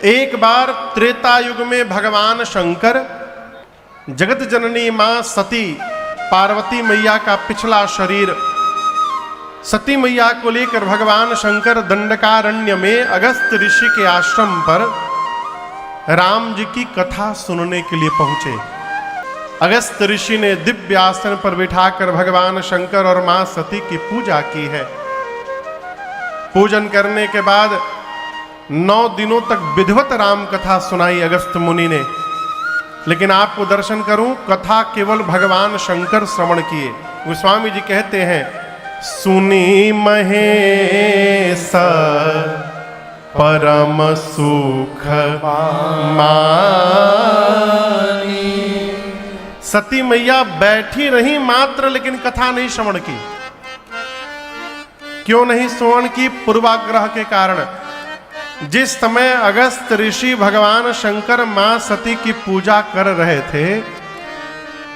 एक बार त्रेता युग में भगवान शंकर जगत जननी मां सती पार्वती मैया का पिछला शरीर सती मैया को लेकर भगवान शंकर दंडकारण्य में अगस्त ऋषि के आश्रम पर राम जी की कथा सुनने के लिए पहुंचे। अगस्त ऋषि ने दिव्य आसन पर बिठाकर भगवान शंकर और मां सती की पूजा की है। पूजन करने के बाद 9 दिनों तक विधिवत राम कथा सुनाई अगस्त मुनि ने। लेकिन आपको दर्शन करूं, कथा केवल भगवान शंकर श्रवण किए। गोस्वामी जी कहते हैं, सुनी महेश परम सुख मानी। सती मैया बैठी रही मात्र, लेकिन कथा नहीं श्रवण की। क्यों नहीं श्रवण की? पूर्वाग्रह के कारण। जिस समय अगस्त ऋषि भगवान शंकर मां सती की पूजा कर रहे थे,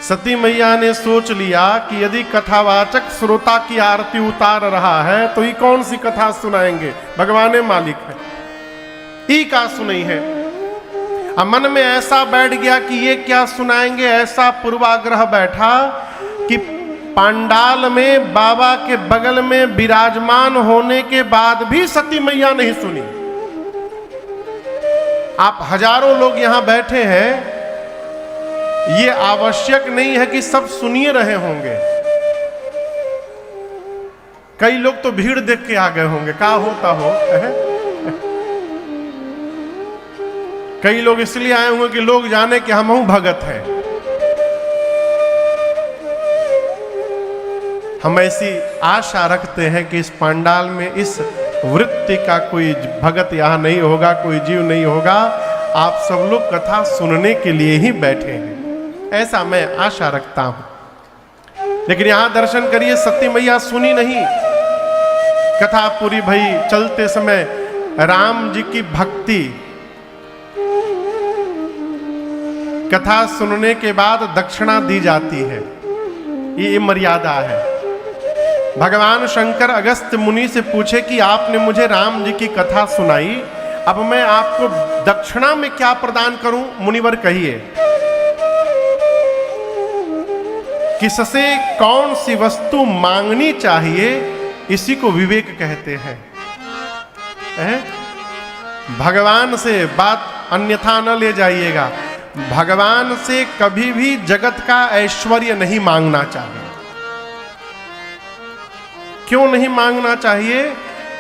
सती मैया ने सोच लिया कि यदि कथावाचक श्रोता की आरती उतार रहा है तो ये कौन सी कथा सुनाएंगे, भगवान मालिक है, ई का सुनाई है। अब मन में ऐसा बैठ गया कि ये क्या सुनाएंगे। ऐसा पूर्वाग्रह बैठा कि पांडाल में बाबा के बगल में विराजमान होने के बाद भी सती मैया नहीं सुनी। आप हजारों लोग यहां बैठे हैं, ये आवश्यक नहीं है कि सब सुनिए रहे होंगे। कई लोग तो भीड़ देख के आ गए होंगे, क्या होता हो। कई लोग इसलिए आए होंगे कि लोग जाने कि हम भगत हैं। हम ऐसी आशा रखते हैं कि इस पंडाल में इस वृत्ति का कोई भगत यहां नहीं होगा, कोई जीव नहीं होगा। आप सब लोग कथा सुनने के लिए ही बैठे हैं, ऐसा मैं आशा रखता हूं। लेकिन यहां दर्शन करिए, सती मैया सुनी नहीं। कथा पूरी भई। चलते समय राम जी की भक्ति, कथा सुनने के बाद दक्षिणा दी जाती है, ये मर्यादा है। भगवान शंकर अगस्त मुनि से पूछे कि आपने मुझे राम जी की कथा सुनाई, अब मैं आपको दक्षिणा में क्या प्रदान करूं? मुनिवर कहिए, किससे कौन सी वस्तु मांगनी चाहिए, इसी को विवेक कहते हैं। भगवान से बात अन्यथा न ले जाइएगा। भगवान से कभी भी जगत का ऐश्वर्य नहीं मांगना चाहिए। क्यों नहीं मांगना चाहिए?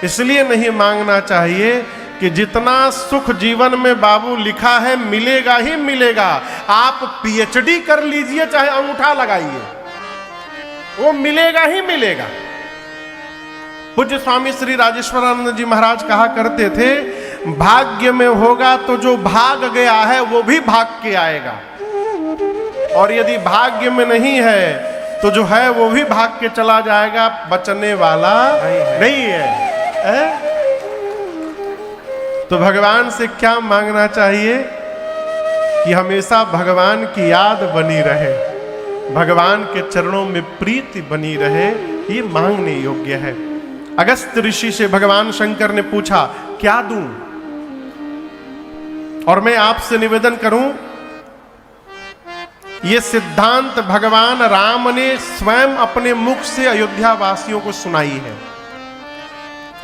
इसलिए नहीं मांगना चाहिए कि जितना सुख जीवन में बाबू लिखा है मिलेगा ही मिलेगा। आप पीएचडी कर लीजिए, चाहे अंगूठा लगाइए, वो मिलेगा ही मिलेगा। पूज्य स्वामी श्री राजेश्वरानंद जी महाराज कहा करते थे, भाग्य में होगा तो जो भाग गया है वो भी भाग के आएगा, और यदि भाग्य में नहीं है तो जो है वो भी भाग के चला जाएगा, बचने वाला नहीं है। तो भगवान से क्या मांगना चाहिए? कि हमेशा भगवान की याद बनी रहे, भगवान के चरणों में प्रीति बनी रहे, ये मांगने योग्य है। अगस्त ऋषि से भगवान शंकर ने पूछा, क्या दूं? और मैं आपसे निवेदन करूं, ये सिद्धांत भगवान राम ने स्वयं अपने मुख से अयोध्या वासियों को सुनाई है।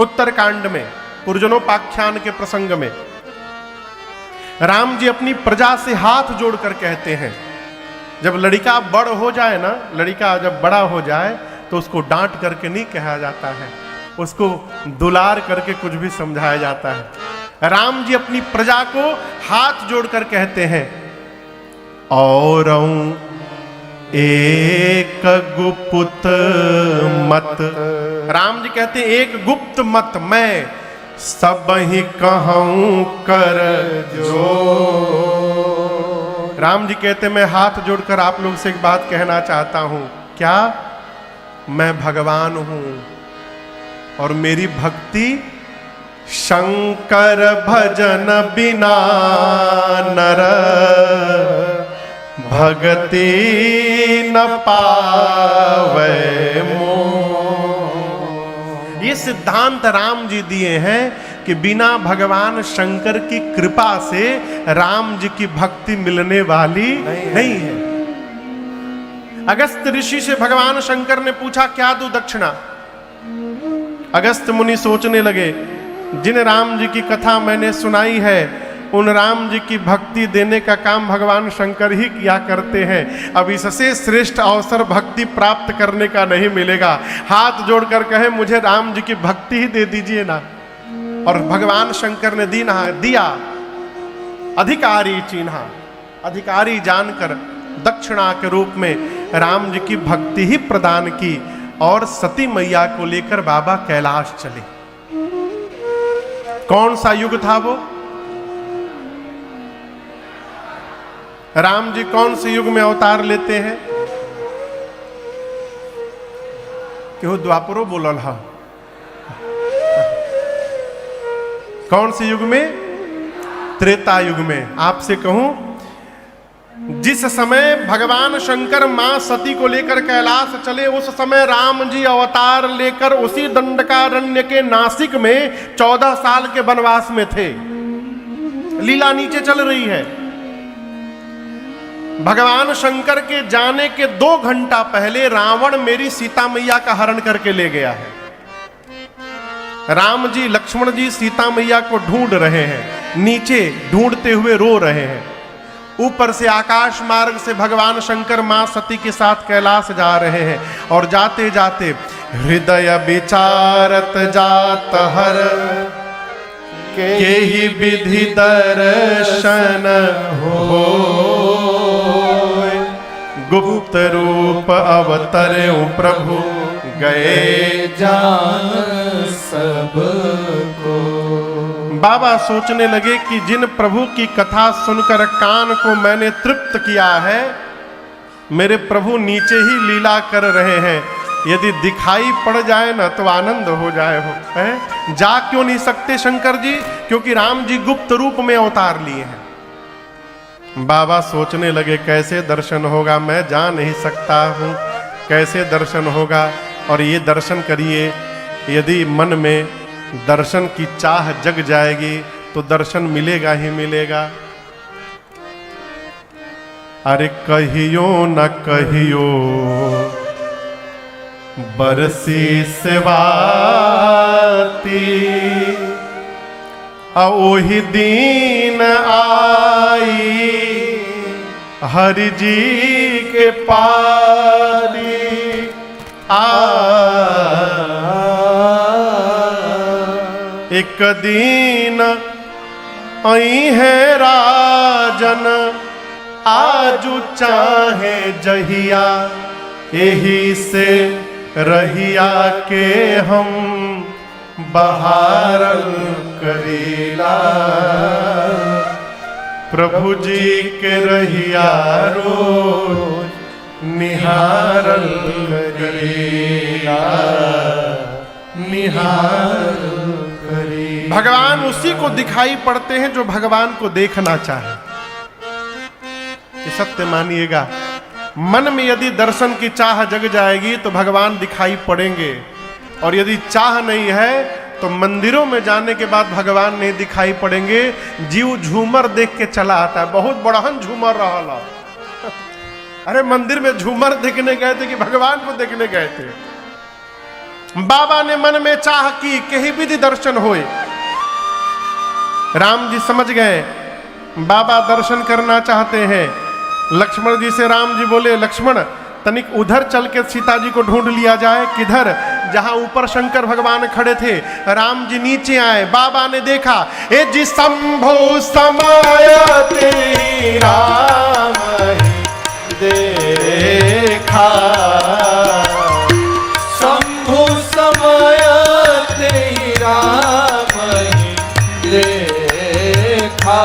उत्तरकांड में पुरजनोपाख्यान के प्रसंग में राम जी अपनी प्रजा से हाथ जोड़कर कहते हैं, जब लड़का बड़ हो जाए ना, लड़का जब बड़ा हो जाए तो उसको डांट करके नहीं कहा जाता है, उसको दुलार करके कुछ भी समझाया जाता है। राम जी अपनी प्रजा को हाथ जोड़कर कहते हैं, और एक गुप्त मत। राम जी कहते हैं, एक गुप्त मत मैं सब ही कहूं कर जो। राम जी कहते हैं, मैं हाथ जोड़कर आप लोग से एक बात कहना चाहता हूं। क्या? मैं भगवान हूं और मेरी भक्ति शंकर भजन बिना नर भगति न पावे मोह। ये सिद्धांत राम जी दिए हैं कि बिना भगवान शंकर की कृपा से राम जी की भक्ति मिलने वाली नहीं है। अगस्त ऋषि से भगवान शंकर ने पूछा, क्या दूं दक्षिणा? अगस्त मुनि सोचने लगे, जिन राम जी की कथा मैंने सुनाई है उन राम जी की भक्ति देने का काम भगवान शंकर ही किया करते हैं। अब इससे श्रेष्ठ अवसर भक्ति प्राप्त करने का नहीं मिलेगा। हाथ जोड़कर कहे, मुझे राम जी की भक्ति ही दे दीजिए ना। और भगवान शंकर ने दिया। अधिकारी चिन्हा, अधिकारी जानकर दक्षिणा के रूप में राम जी की भक्ति ही प्रदान की और सती मैया को लेकर बाबा कैलाश चले। कौन सा युग था वो? राम जी कौन से युग में अवतार लेते हैं? क्यों द्वापरो बोलल हा? कौन से युग में? त्रेता युग में। आपसे कहूं, जिस समय भगवान शंकर मां सती को लेकर कैलाश चले, उस समय राम जी अवतार लेकर उसी दंडकारण्य के नासिक में 14 साल के वनवास में थे। लीला नीचे चल रही है। भगवान शंकर के जाने के 2 घंटा पहले रावण मेरी सीता मैया का हरण करके ले गया है। राम जी लक्ष्मण जी सीता मैया को ढूंढ रहे हैं, नीचे ढूंढते हुए रो रहे हैं। ऊपर से आकाश मार्ग से भगवान शंकर मां सती के साथ कैलाश जा रहे हैं और जाते जाते हृदय विचारत जात हर के ही विधि दर्शन हो, गुप्त रूप अवतरे प्रभु गए जान सबको। बाबा सोचने लगे कि जिन प्रभु की कथा सुनकर कान को मैंने तृप्त किया है, मेरे प्रभु नीचे ही लीला कर रहे हैं। यदि दिखाई पड़ जाए ना तो आनंद हो जाए है? जा क्यों नहीं सकते शंकर जी? क्योंकि राम जी गुप्त रूप में अवतार लिए हैं। बाबा सोचने लगे, कैसे दर्शन होगा? मैं जा नहीं सकता हूं, कैसे दर्शन होगा? और ये दर्शन करिए, यदि मन में दर्शन की चाह जग जाएगी तो दर्शन मिलेगा ही मिलेगा। अरे कहियो न कहियो बरसी सेवाती, ओही दीन आई हरि जी के पारी। एक दिन आई है राजन, आजू चाहे जहिया, यही से रहिया के हम बहारल करीला। प्रभु जी के रहिया रोज निहारल करीला, निहारल करीला। भगवान उसी को दिखाई पड़ते हैं जो भगवान को देखना चाहे। ये सत्य मानिएगा। मन में यदि दर्शन की चाह जग जाएगी तो भगवान दिखाई पड़ेंगे, और यदि चाह नहीं है तो मंदिरों में जाने के बाद भगवान नहीं दिखाई पड़ेंगे। जीव झूमर देख के चला आता है, बहुत बड़हन झूमर रहा। अरे मंदिर में झूमर देखने गए थे कि भगवान को देखने गए थे? बाबा ने मन में चाह की कि ही विधि दर्शन होए। राम जी समझ गए बाबा दर्शन करना चाहते हैं। लक्ष्मण जी से राम जी बोले, लक्ष्मण तनिक उधर चल के सीता जी को ढूंढ लिया जाए। किधर? जहां ऊपर शंकर भगवान खड़े थे। राम जी नीचे आए, बाबा ने देखा, ए जी शंभो समायते राम देखा, शंभु समायते राम देखा,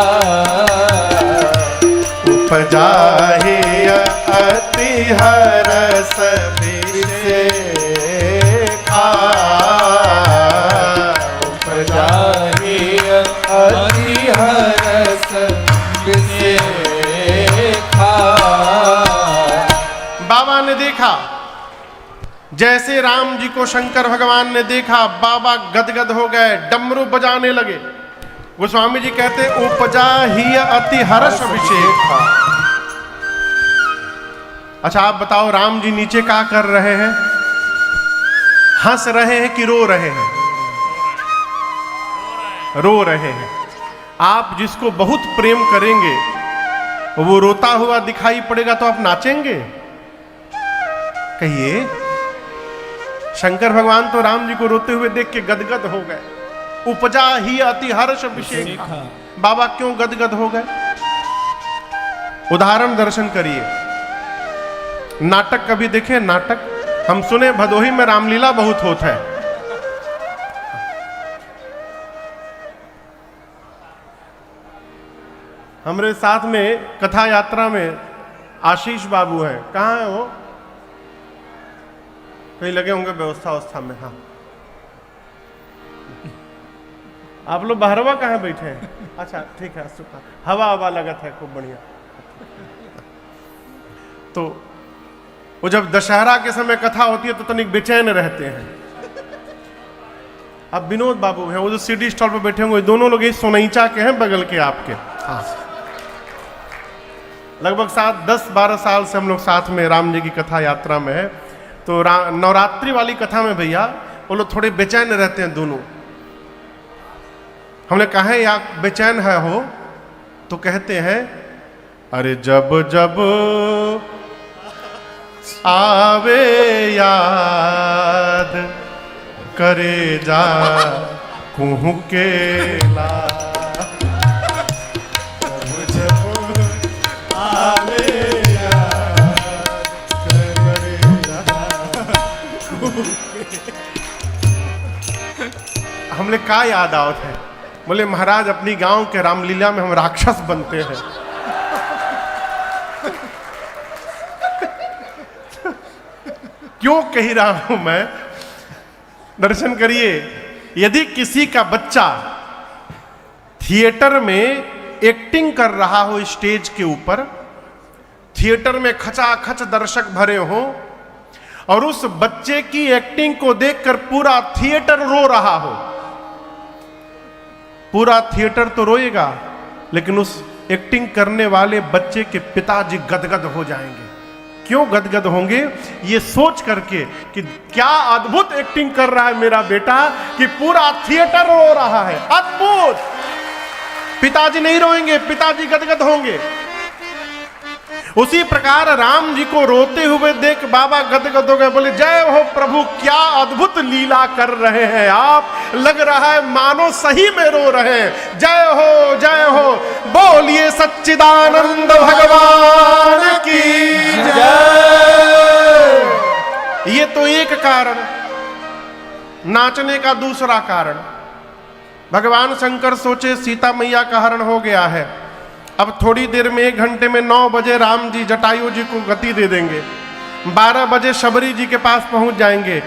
उपजा अति हरस विषेखा, उपजा अति हरस विषेखा। बाबा ने देखा जैसे राम जी को शंकर भगवान ने देखा, बाबा गदगद हो गए, डमरू बजाने लगे। गोस्वामी जी कहते उपजा ही अति हर्ष अभिषेक। अच्छा आप बताओ, राम जी नीचे क्या कर रहे हैं? हंस रहे हैं कि रो रहे हैं? रो रहे हैं। आप जिसको बहुत प्रेम करेंगे वो रोता हुआ दिखाई पड़ेगा तो आप नाचेंगे? कहिए। शंकर भगवान तो राम जी को रोते हुए देख के गदगद हो गए। उपजा ही अति हर्ष अभिषेक। बाबा क्यों गदगद हो गए? उदाहरण दर्शन करिए। नाटक कभी देखे? नाटक हम सुने भदोही में रामलीला बहुत होता है। हमारे साथ में कथा यात्रा में आशीष बाबू हैं। कहाँ है वो? कहीं लगे होंगे व्यवस्था में। हाँ, आप लोग बाहरवा कहाँ बैठे हैं? अच्छा ठीक है, सुखा हवा लगत है खूब बढ़िया। तो वो जब दशहरा के समय कथा होती है तो तनिक बेचैन रहते हैं। अब विनोद बाबू हैं, वो जो सीडी स्टॉल पर बैठे होंगे, दोनों लोग सोनईचा के हैं, बगल के आपके। हाँ, लगभग 10-12 साल से हम लोग साथ में राम जी की कथा यात्रा में है। तो नवरात्रि वाली कथा में भैया वो लोग थोड़े बेचैन रहते हैं दोनों। हमने कहा है या बेचैन है हो? तो कहते हैं अरे जब जब आवे याद करे जा कुहू के ला। जब जब आवे याद करे जा कुहू के। हमने का याद आवत है? बोले महाराज अपनी गांव के रामलीला में हम राक्षस बनते हैं। क्यों कह रहा हूं मैं? दर्शन करिए। यदि किसी का बच्चा थिएटर में एक्टिंग कर रहा हो, स्टेज के ऊपर थिएटर में खचाखच दर्शक भरे हो और उस बच्चे की एक्टिंग को देखकर पूरा थिएटर रो रहा हो, पूरा थिएटर तो रोएगा लेकिन उस एक्टिंग करने वाले बच्चे के पिताजी गदगद हो जाएंगे। क्यों गदगद होंगे? ये सोच करके कि क्या अद्भुत एक्टिंग कर रहा है मेरा बेटा कि पूरा थिएटर रो रहा है। अद्भुत। पिताजी नहीं रोएंगे, पिताजी गदगद होंगे। उसी प्रकार राम जी को रोते हुए देख बाबा गदगद हो गए। बोले जय हो प्रभु, क्या अद्भुत लीला कर रहे हैं आप। लग रहा है मानो सही में रो रहे हैं। जय हो जय हो, बोलिए सच्चिदानंद भगवान की जय। ये तो एक कारण। नाचने का दूसरा कारण, भगवान शंकर सोचे सीता मैया का हरण हो गया है, अब थोड़ी देर में 1 घंटे में 9 बजे राम जी जटायु जी को गति दे देंगे, 12 बजे शबरी जी के पास पहुंच जाएंगे,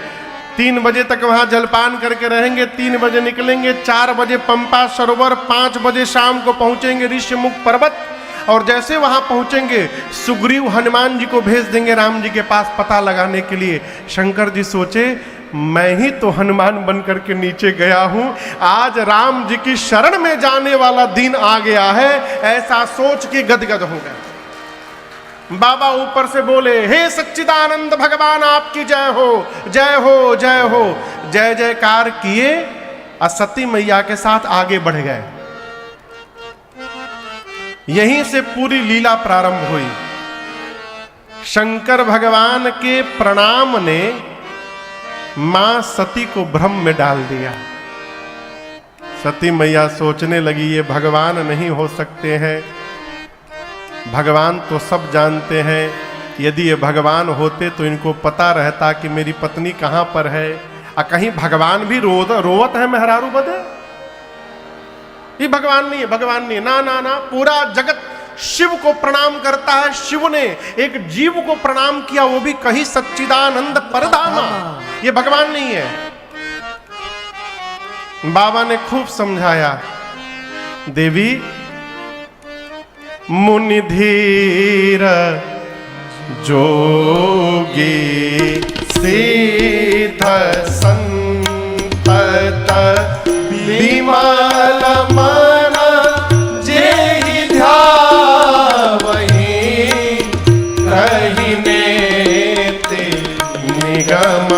3 बजे तक वहां जलपान करके रहेंगे, 3 बजे निकलेंगे, 4 बजे पंपा सरोवर, 5 बजे शाम को पहुंचेंगे ऋषिमुख पर्वत। और जैसे वहां पहुंचेंगे सुग्रीव हनुमान जी को भेज देंगे राम जी के पास पता लगाने के लिए। शंकर जी सोचे मैं ही तो हनुमान बन करके नीचे गया हूं, आज राम जी की शरण में जाने वाला दिन आ गया है, ऐसा सोच के गदगद हो गए। बाबा ऊपर से बोले हे सच्चिदानंद भगवान आपकी जय हो जय हो जय हो। जय जयकार किए और सती मैया के साथ आगे बढ़ गए। यहीं से पूरी लीला प्रारंभ हुई। शंकर भगवान के प्रणाम ने मां सती को भ्रम में डाल दिया। सती मैया सोचने लगी ये भगवान नहीं हो सकते हैं, भगवान तो सब जानते हैं, यदि ये भगवान होते तो इनको पता रहता कि मेरी पत्नी कहां पर है। और कहीं भगवान भी रोवत है मेहरारू बदे? ये भगवान नहीं है, भगवान नहीं है, ना ना ना। पूरा जगत शिव को प्रणाम करता है। शिव ने एक जीव को प्रणाम किया, वो भी कहीं सच्चिदानंद परधामा। ये भगवान नहीं है। बाबा ने खूब समझाया, देवी मुनि धीर जोगी से सिद्ध संतत विमल मन जेहि ध्यावहि कहिने ते निगम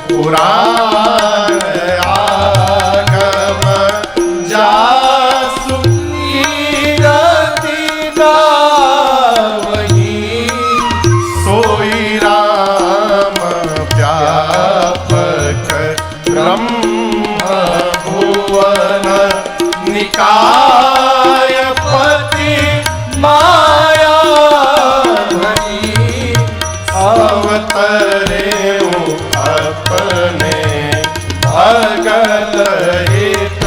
पुराण आगम जासु कीरति गावहि सोई राम व्यापक ब्रह्म भुवन निकाय पति माया धनी अवतरे अपने भगत हित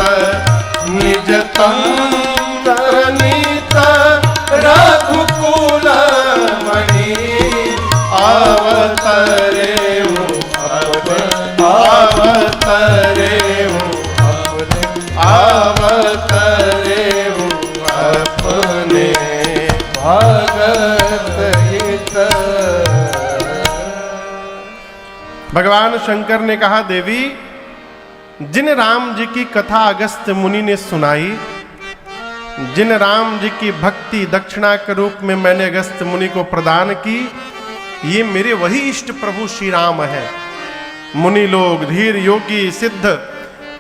निज तंत्र नित रघुकुल मणि अवतरे अवतरे अवतरे अपने भगत हित। भगवान शंकर ने कहा, देवी जिन राम जी की कथा अगस्त्य मुनि ने सुनाई, जिन राम जी की भक्ति दक्षिणा के रूप में मैंने अगस्त्य मुनि को प्रदान की, ये मेरे वही इष्ट प्रभु श्री राम है। मुनि लोग धीर योगी सिद्ध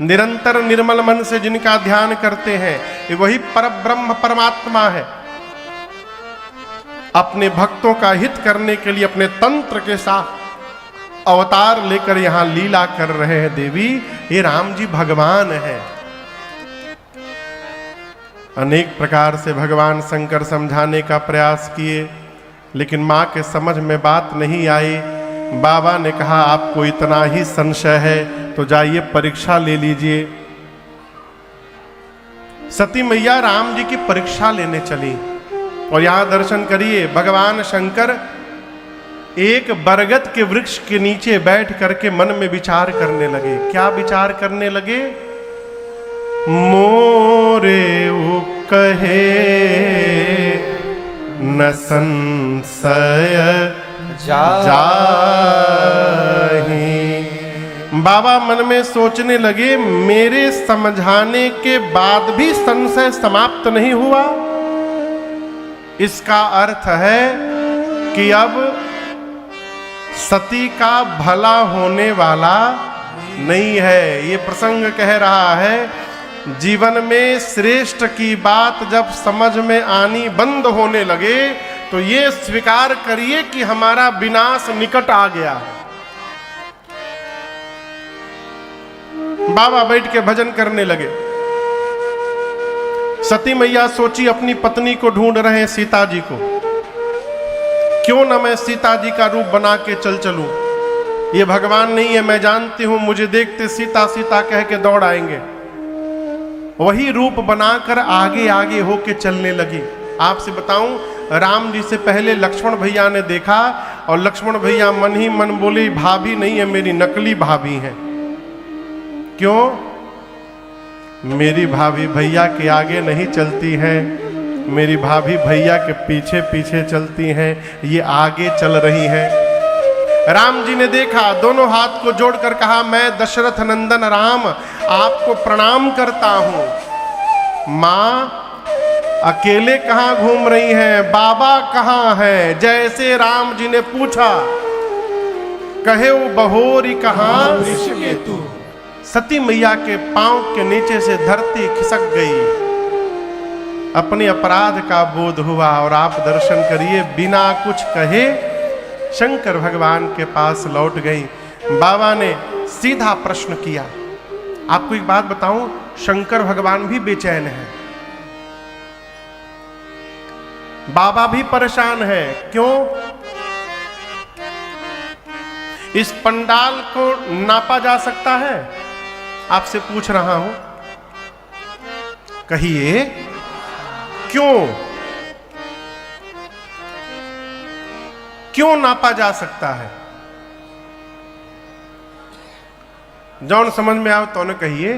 निरंतर निर्मल मन से जिनका ध्यान करते हैं, ये वही परब्रह्म परमात्मा है। अपने भक्तों का हित करने के लिए अपने तंत्र के साथ अवतार लेकर यहां लीला कर रहे हैं। देवी ये राम जी भगवान है। अनेक प्रकार से भगवान शंकर समझाने का प्रयास किए, लेकिन मां के समझ में बात नहीं आई। बाबा ने कहा, आपको इतना ही संशय है तो जाइए परीक्षा ले लीजिए। सती मैया राम जी की परीक्षा लेने चली और यहां दर्शन करिए, भगवान शंकर एक बरगद के वृक्ष के नीचे बैठ करके मन में विचार करने लगे। क्या विचार करने लगे? मोरे कहे न संशय जाहि। बाबा मन में सोचने लगे, मेरे समझाने के बाद भी संशय समाप्त नहीं हुआ। इसका अर्थ है कि अब सती का भला होने वाला नहीं है। ये प्रसंग कह रहा है, जीवन में श्रेष्ठ की बात जब समझ में आनी बंद होने लगे तो ये स्वीकार करिए कि हमारा विनाश निकट आ गया। बाबा बैठ के भजन करने लगे। सती मैया सोची, अपनी पत्नी को ढूंढ रहे हैं, सीता जी को, क्यों न मैं सीता जी का रूप बना के चल चलूं। ये भगवान नहीं है, मैं जानती हूं, मुझे देखते सीता सीता कह के दौड़ आएंगे। वही रूप बनाकर आगे आगे होके चलने लगी। आपसे बताऊं, राम जी से पहले लक्ष्मण भैया ने देखा और लक्ष्मण भैया मन ही मन बोले, भाभी नहीं है मेरी, नकली भाभी है। क्यों? मेरी भाभी भैया के आगे नहीं चलती है, मेरी भाभी भैया के पीछे पीछे चलती हैं, ये आगे चल रही है। राम जी ने देखा, दोनों हाथ को जोड़कर कहा, मैं दशरथ नंदन राम आपको प्रणाम करता हूं। मां अकेले कहां घूम रही हैं, बाबा कहां हैं? जैसे राम जी ने पूछा, कहे वो बहोरी कहां? सती मैया के पांव के नीचे से धरती खिसक गई। अपने अपराध का बोध हुआ और आप दर्शन करिए, बिना कुछ कहे शंकर भगवान के पास लौट गई। बाबा ने सीधा प्रश्न किया। आपको एक बात बताऊं, शंकर भगवान भी बेचैन है, बाबा भी परेशान है। क्यों? इस पंडाल को नापा जा सकता है? आपसे पूछ रहा हूं, कहिए क्यों? क्यों नापा जा सकता है? जौन समझ में आओ तो न कहिए।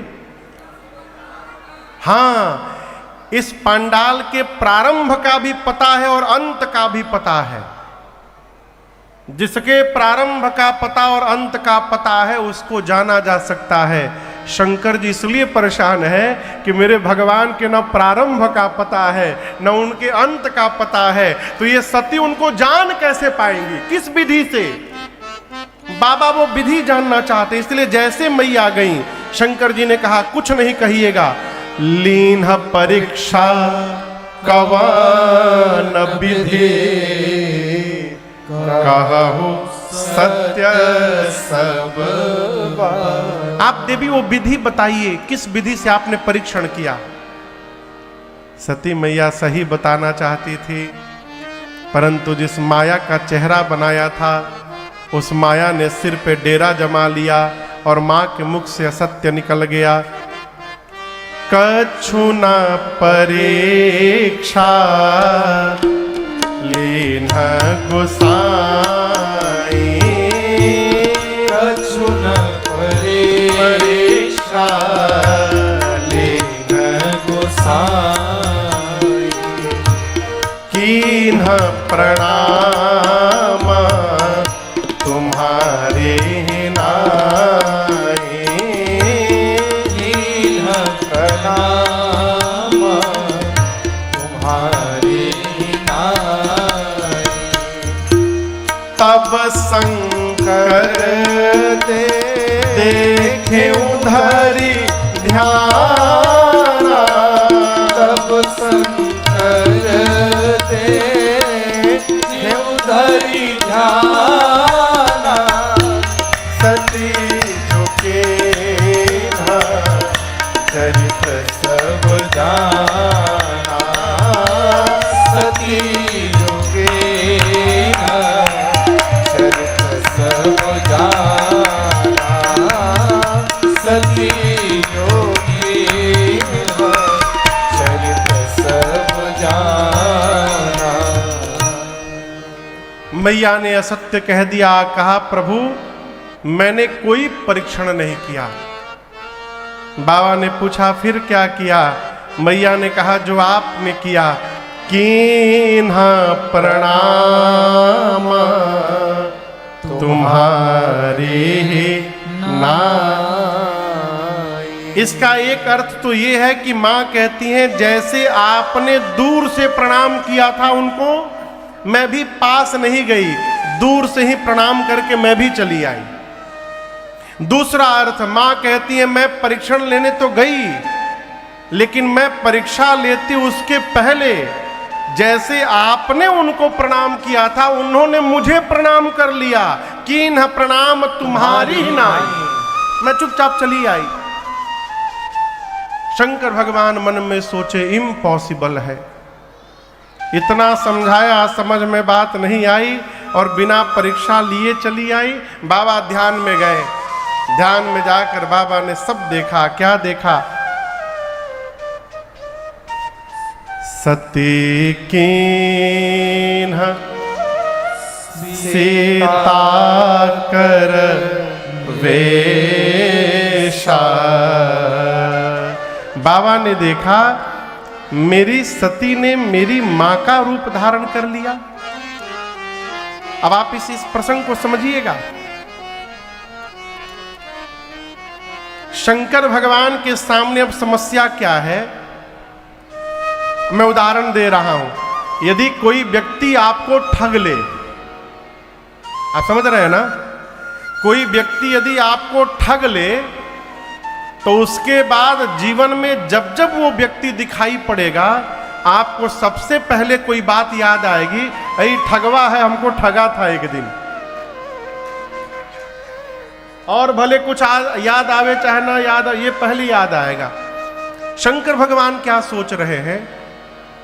हां, इस पंडाल के प्रारंभ का भी पता है और अंत का भी पता है। जिसके प्रारंभ का पता और अंत का पता है उसको जाना जा सकता है। शंकर जी इसलिए परेशान है कि मेरे भगवान के न प्रारंभ का पता है न उनके अंत का पता है, तो ये सती उनको जान कैसे पाएंगी, किस विधि से? बाबा वो विधि जानना चाहते, इसलिए जैसे मैया गई शंकर जी ने कहा कुछ नहीं कहिएगा, लीन परीक्षा कवन विधि कहु सत्य सब। आप देवी वो विधि बताइए, किस विधि से आपने परीक्षण किया? सती मैया सही बताना चाहती थी, परंतु जिस माया का चेहरा बनाया था उस माया ने सिर पे डेरा जमा लिया और मां के मुख से असत्य निकल गया। कछु न परीक्षा लीन गोसाई, कछु न परीक्षा लीन गोसाई, कीन्ह प्रणाम तुम्हारे नाई, कीन्ह प्रणाम तुम्हारे नाई। तब शंकर देखे उधरी ध्यान, तब शंकर देखे उधरी ध्यान, सती झुके चरित सब जाना, सती झुके चरित सब जाना, सती झुके चरित सब जाना। मैया ने असत्य कह दिया, कहा प्रभु मैंने कोई परीक्षण नहीं किया। बाबा ने पूछा फिर क्या किया? मैया ने कहा जो आपने किया, कीन्हा प्रणाम तुम्हारी नाई। इसका एक अर्थ तो ये है कि मां कहती हैं जैसे आपने दूर से प्रणाम किया था उनको, मैं भी पास नहीं गई, दूर से ही प्रणाम करके मैं भी चली आई। दूसरा अर्थ मां कहती है मैं परीक्षण लेने तो गई, लेकिन मैं परीक्षा लेती उसके पहले जैसे आपने उनको प्रणाम किया था उन्होंने मुझे प्रणाम कर लिया। कीन्ह प्रणाम तुम्हारी ही नाई, मैं चुपचाप चली आई। शंकर भगवान मन में सोचे इम्पॉसिबल है, इतना समझाया समझ में बात नहीं आई और बिना परीक्षा लिए चली आई। बाबा ध्यान में गए, ध्यान में जाकर बाबा ने सब देखा। क्या देखा? सती कीन्ह सीता कर वेशा। बाबा ने देखा मेरी सती ने मेरी मां का रूप धारण कर लिया। अब आप इस प्रसंग को समझिएगा। शंकर भगवान के सामने अब समस्या क्या है, मैं उदाहरण दे रहा हूं। यदि कोई व्यक्ति आपको ठग ले, आप समझ रहे हैं ना, कोई व्यक्ति यदि आपको ठग ले तो उसके बाद जीवन में जब जब वो व्यक्ति दिखाई पड़ेगा आपको सबसे पहले कोई बात याद आएगी, अरे ठगवा है, हमको ठगा था एक दिन। और भले कुछ याद आवे चाहे ना याद, ये पहले याद आएगा। शंकर भगवान क्या सोच रहे हैं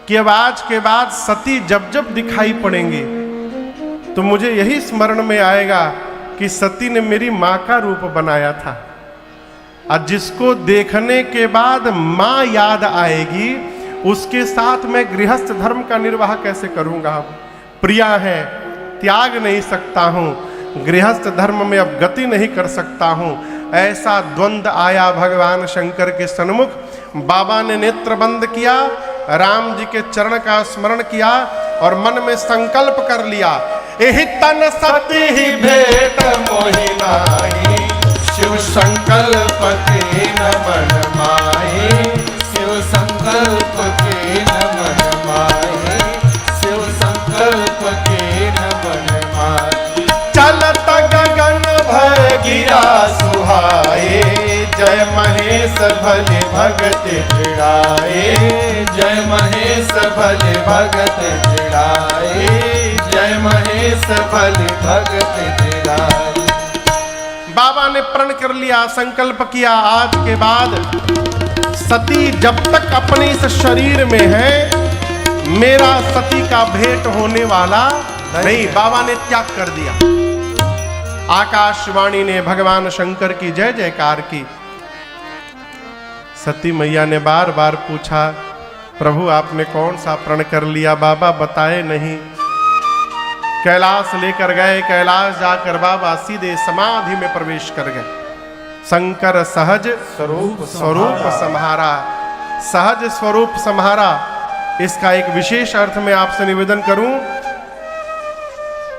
कि अब आज के बाद सती जब जब दिखाई पड़ेंगी तो मुझे यही स्मरण में आएगा कि सती ने मेरी मां का रूप बनाया था, और जिसको देखने के बाद मां याद आएगी उसके साथ मैं गृहस्थ धर्म का निर्वाह कैसे करूंगा? प्रिया है, त्याग नहीं सकता हूं, गृहस्थ धर्म में अब गति नहीं कर सकता हूं। ऐसा द्वंद्व आया भगवान शंकर के सन्मुख। बाबा ने नेत्र बंद किया, राम जी के चरण का स्मरण किया और मन में संकल्प कर लिया एहि तन सती ही भेट मोहि नाहि, शिव संकल्प के न मन माहि, शिव संकल्प के न मन माहि, शिव संकल्प के न मन माहि। चलत गगन भय गिरा सुहाए, जय महेश भले भगत चिड़ाए, जय महेश भले भगत चिड़ाए, जय महेश भले भगत चिड़ाए। बाबा ने प्रण कर लिया, संकल्प किया, आज के बाद सती जब तक अपने इस शरीर में है मेरा सती का भेंट होने वाला नहीं। बाबा ने त्याग कर दिया। आकाशवाणी ने भगवान शंकर की जय जयकार की। सती मैया ने बार बार पूछा, प्रभु आपने कौन सा प्रण कर लिया? बाबा बताए नहीं। कैलाश लेकर गए, कैलाश जाकर बाबा सीधे समाधि में प्रवेश कर गए। शंकर सहज स्वरूप संहारा, सहज स्वरूप संहारा, इसका एक विशेष अर्थ में आपसे निवेदन करूं।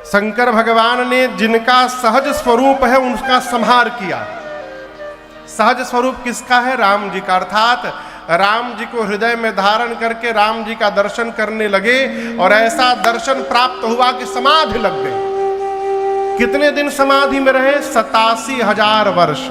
शंकर भगवान ने जिनका सहज स्वरूप है उनका संहार किया। सहज स्वरूप किसका है? राम जी का। अर्थात राम जी को हृदय में धारण करके राम जी का दर्शन करने लगे और ऐसा दर्शन प्राप्त हुआ कि समाधि लग गई। कितने दिन समाधि में रहे? 87,000 वर्ष।